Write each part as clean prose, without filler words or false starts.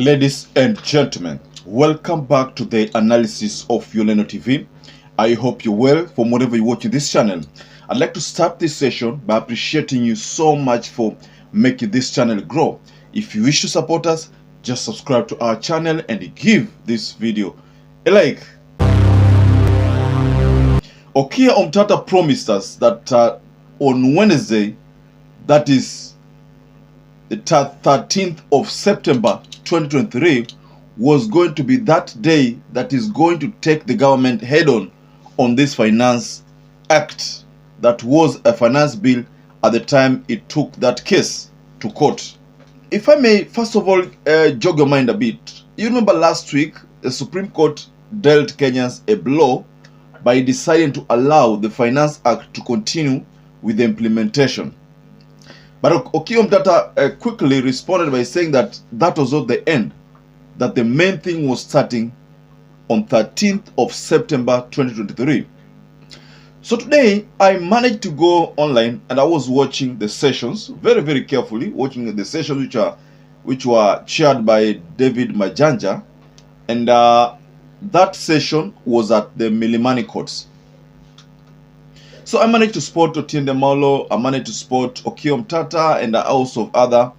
Ladies and gentlemen, welcome back to the analysis of YOLENO TV. I hope you're well from wherever you're watching this channel. I'd like to start this session by appreciating you so much for making this channel grow. If you wish to support us, just subscribe to our channel and give this video a like. OMTATA promised us that on Wednesday, that is the 13th of September 2023, was going to be that day that is going to take the government head on this finance act that was a finance bill at the time it took that case to court. If I may, first of all, jog your mind a bit. You remember last week, the Supreme Court dealt Kenyans a blow by deciding to allow the Finance Act to continue with the implementation. But OMTATA quickly responded by saying that that was not the end, that the main thing was starting on 13th of September 2023. So today, I managed to go online and I was watching the sessions, very carefully, watching the sessions which were chaired by David Majanja, and that session was at the Milimani courts. So I managed to spot Otiende Maulo, I managed to spot OMTATA, and also other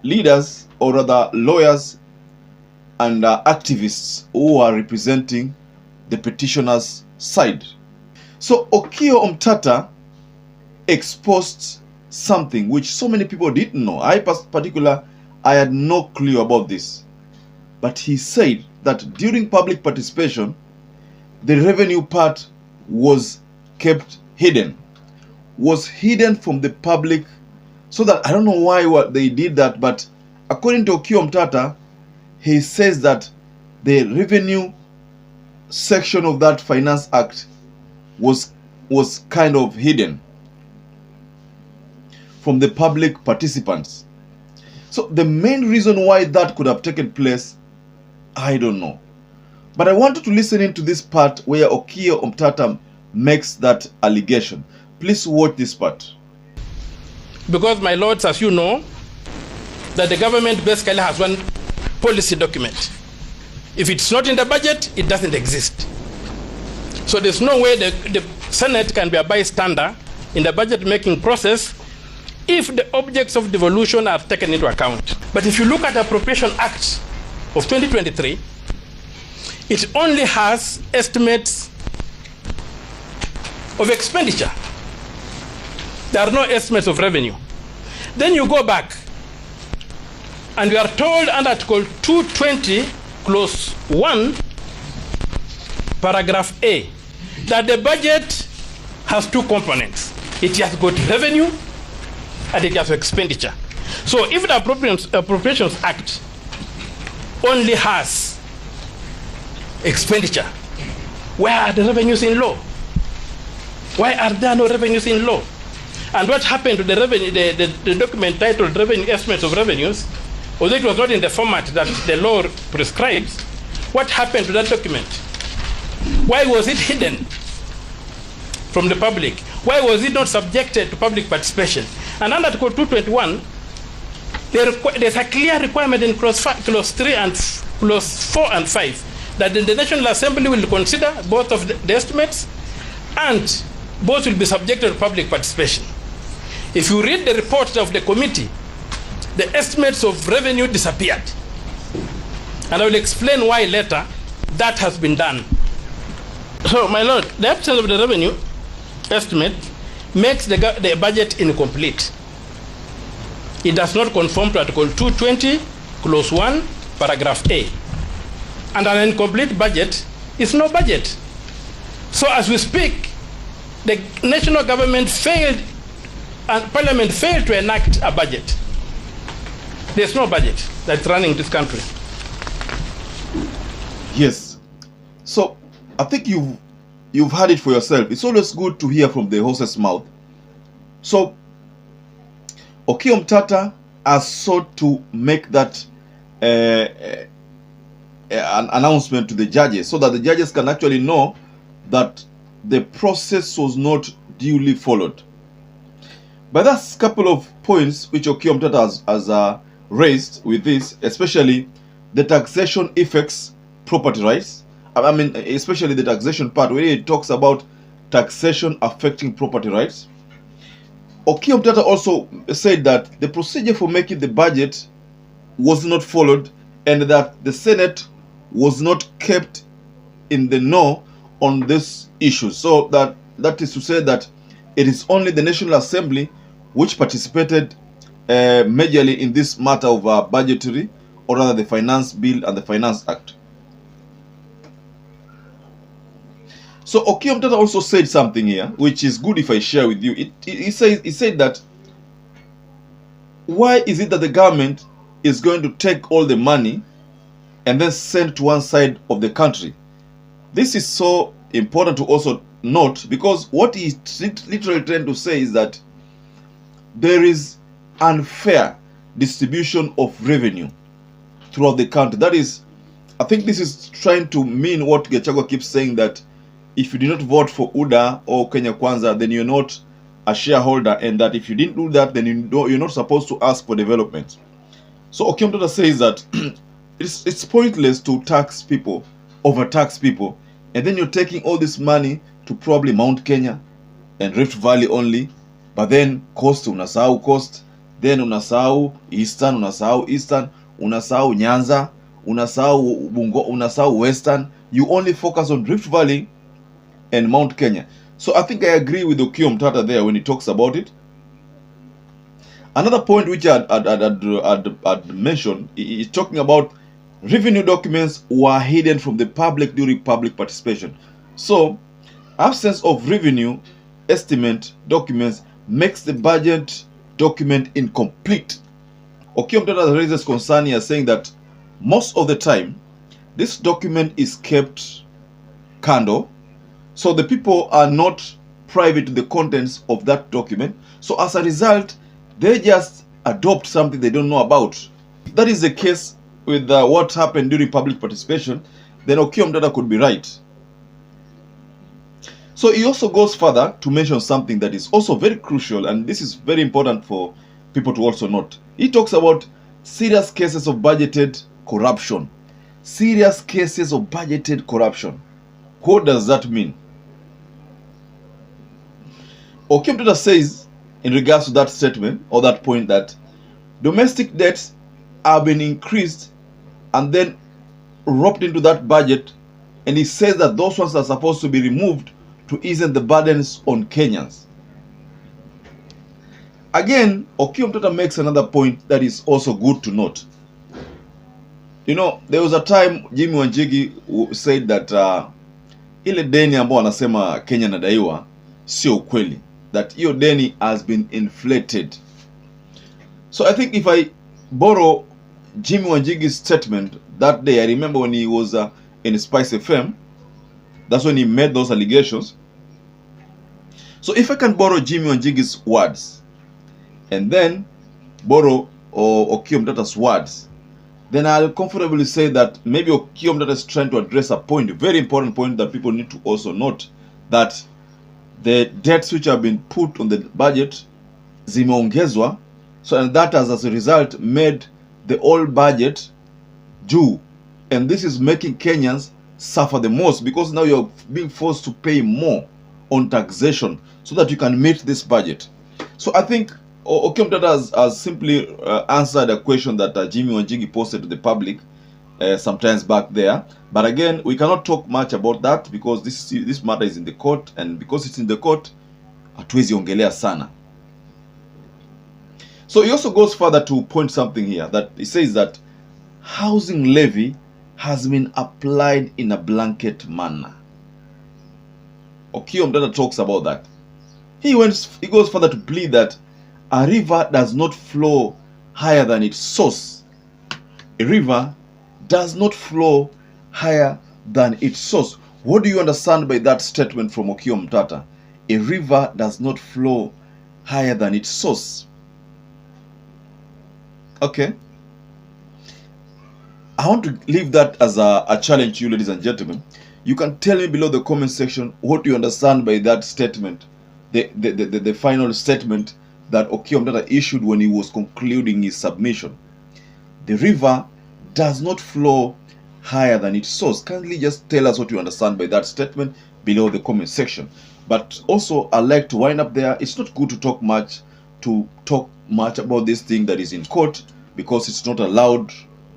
leaders, or rather lawyers and activists who are representing the petitioners' side. So OMTATA exposed something which so many people didn't know. I had no clue about this. But he said that during public participation, the revenue part was kept hidden, was hidden from the public, so that I don't know why they did that, but according to OMTATA, he says that the revenue section of that Finance Act was kind of hidden from the public participants. So the main reason why that could have taken place, I don't know. But I wanted to listen into this part where OMTATA makes that allegation. Please watch this part. Because, my lords, as you know, that the government basically has one policy document. If it's not in the budget, it doesn't exist. So there's no way the Senate can be a bystander in the budget making process if the objects of devolution are taken into account. But if you look at the Appropriation Act of 2023, it only has estimates of expenditure. There are no estimates of revenue. Then you go back and you are told under Article 220, Clause 1, Paragraph A, that the budget has two components. It has got revenue and it has expenditure. So if the Appropriations Act only has expenditure, where are the revenues in law? Why are there no revenues in law? And what happened to the revenue, the document titled Revenue Estimates of Revenues, although it was not in the format that the law prescribes, what happened to that document? Why was it hidden from the public? Why was it not subjected to public participation? And under Article 221, there's a clear requirement in Clause 3 and Clause 4 and 5 that the National Assembly will consider both of the estimates and both will be subjected to public participation. If you read the report of the committee, the estimates of revenue disappeared. And I will explain why later that has been done. So, my lord, the absence of the revenue estimate makes the budget incomplete. It does not conform to Article 220, Clause 1, Paragraph A. And an incomplete budget is no budget. So as we speak, the national government failed and Parliament failed to enact a budget. There's no budget that's running this country. Yes. So I think you've heard it for yourself. It's always good to hear from the horse's mouth. So OMTATA has sought to make that an announcement to the judges so that the judges can actually know that the process was not duly followed. But that's a couple of points which OMTATA has raised with this, especially the taxation affects property rights. I mean, especially the taxation part where it talks about taxation affecting property rights. OMTATA also said that the procedure for making the budget was not followed and that the Senate was not kept in the know on this issue. So that is to say that it is only the National Assembly which participated majorly in this matter of budgetary, or rather the Finance Bill and the Finance Act. So OMTATA also said something here, which is good if I share with you. He said that why is it that the government is going to take all the money and then send to one side of the country? This is so important to also note, because what he's literally trying to say is that there is unfair distribution of revenue throughout the country. That is, I think this is trying to mean what Gachagua keeps saying, that if you did not vote for UDA or Kenya Kwanza, then you're not a shareholder, and that if you didn't do that, then you're not supposed to ask for development. So OMTATA says that it's pointless to tax people, overtax people, and then you're taking all this money to probably Mount Kenya and Rift Valley only, but then coast, unasahau coast, then unasahau eastern, unasahau Nyanza, unasahau Bungo, unasahau western. You only focus on Rift Valley and Mount Kenya. So I think I agree with OMTATA there when he talks about it. Another point which I'd mentioned is talking about revenue documents were hidden from the public during public participation. So absence of revenue estimate documents makes the budget document incomplete. OMTATA raises concern here, saying that most of the time this document is kept kando, so the people are not privy to the contents of that document. So as a result, they just adopt something they don't know about. If that is the case with what happened during public participation, then OMTATA could be right. So he also goes further to mention something that is also very crucial, and this is very important for people to also note. He talks about serious cases of budgeted corruption. Serious cases of budgeted corruption. What does that mean? OMTATA says in regards to that statement, or that point, that domestic debts have been increased and then roped into that budget, and he says that those ones are supposed to be removed to ease the burdens on Kenyans. Again, OMTATA makes another point that is also good to note. You know, there was a time Jimmy Wanjigi said that ile deni ambao anasema Kenya nadaiwa sio ukweli, that hiyo deni has been inflated. So I think if I borrow Jimmy Wanjigi's statement that day, I remember when he was in Spice FM, that's when he made those allegations. So if I can borrow Jimmy Wanjigi's words and then borrow OMTATA's words, then I'll comfortably say that maybe OMTATA is trying to address a point, a very important point that people need to also note, that the debts which have been put on the budget zimeongezwa, so and that has as a result made the old budget due, and this is making Kenyans suffer the most, because now you're being forced to pay more on taxation so that you can meet this budget. So I think OMTATA has simply answered a question that Jimmy Wanjigi posted to the public sometimes back there. But again, we cannot talk much about that because this matter is in the court, and because it's in the court, hatuwezi ongelea sana. So he also goes further to point something here, that he says that housing levy has been applied in a blanket manner. OMTATA talks about that. He goes further to plead that a river does not flow higher than its source. A river does not flow higher than its source. What do you understand by that statement from OMTATA? A river does not flow higher than its source. Okay. I want to leave that as a challenge to you, ladies and gentlemen. You can tell me below the comment section what you understand by that statement, the final statement that OMTATA issued when he was concluding his submission. the river does not flow higher than its source. Kindly just tell us what you understand by that statement below the comment section. But also, I like to wind up there. It's not good to talk much about this thing that is in court, because it's not allowed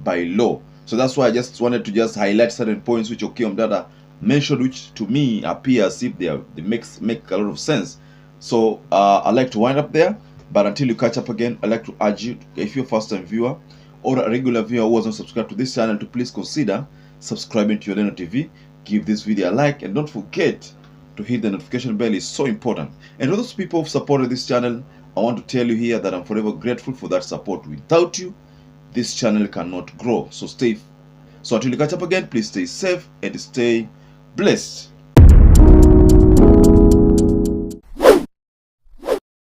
by law. So that's why I just wanted to just highlight certain points which OMTATA mentioned, which to me appear as if they make a lot of sense. So I like to wind up there. But until you catch up again, I'd like to urge you, if you're a first-time viewer or a regular viewer who wasn't subscribed to this channel, to please consider subscribing to YOLENO TV. Give this video a like, and don't forget to hit the notification bell. It's so important. And for those people who've supported this channel, I want to tell you here that I'm forever grateful for that support. Without you, this channel cannot grow. So until you catch up again, please stay safe and stay blessed.